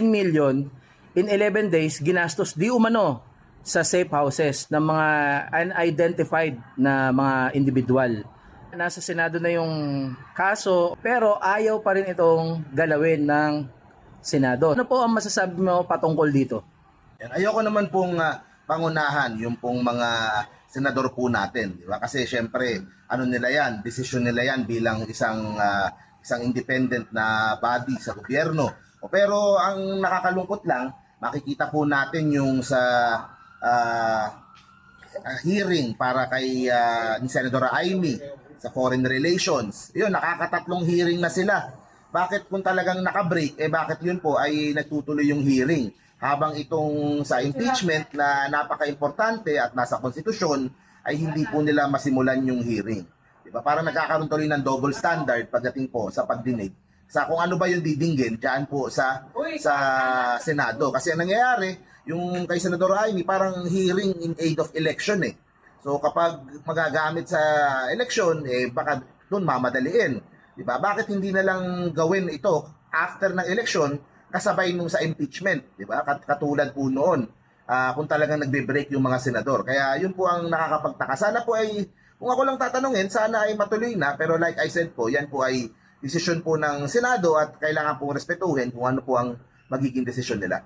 million in 11 days ginastos di umano sa safe houses ng mga unidentified na mga individual. Nasa Senado na yung kaso pero ayaw pa rin itong galawin ng Senado. Ano po ang masasabi mo patungkol dito? Ayoko naman pong pangunahan yung pong mga senador po natin, di ba? Kasi syempre, ano nila yan, desisyon nila yan bilang isang independent na body sa gobyerno. Pero ang nakakalungkot lang, makikita po natin yung sa hearing para kay ni Senadora Amy sa Foreign Relations. Yun, nakakatatlong hearing na sila. Bakit kung talagang nakabreak, bakit yun po ay nagtutuloy yung hearing? Habang itong sa impeachment na napaka-importante at nasa konstitusyon ay hindi po nila masimulan yung hearing. Diba? Parang nagkakaroon tuloy ng double standard pagdating po sa pagdinig sa kung ano ba yung didinggin diyan po sa Senado. Kasi ang nangyayari, yung kay Senador Amy parang hearing in aid of election eh. So kapag magagamit sa election, baka doon mamadaliin. Diba? Bakit hindi na lang gawin ito after ng election kasabay nung sa impeachment, di ba? Katulad po noon, kung talagang nagbe-break yung mga senador. Kaya yun po ang nakakapagtaka. Sana po ay, kung ako lang tatanungin, sana ay matuloy na. Pero like I said po, yan po ay desisyon po ng Senado at kailangan po respetuhin kung ano po ang magiging desisyon nila.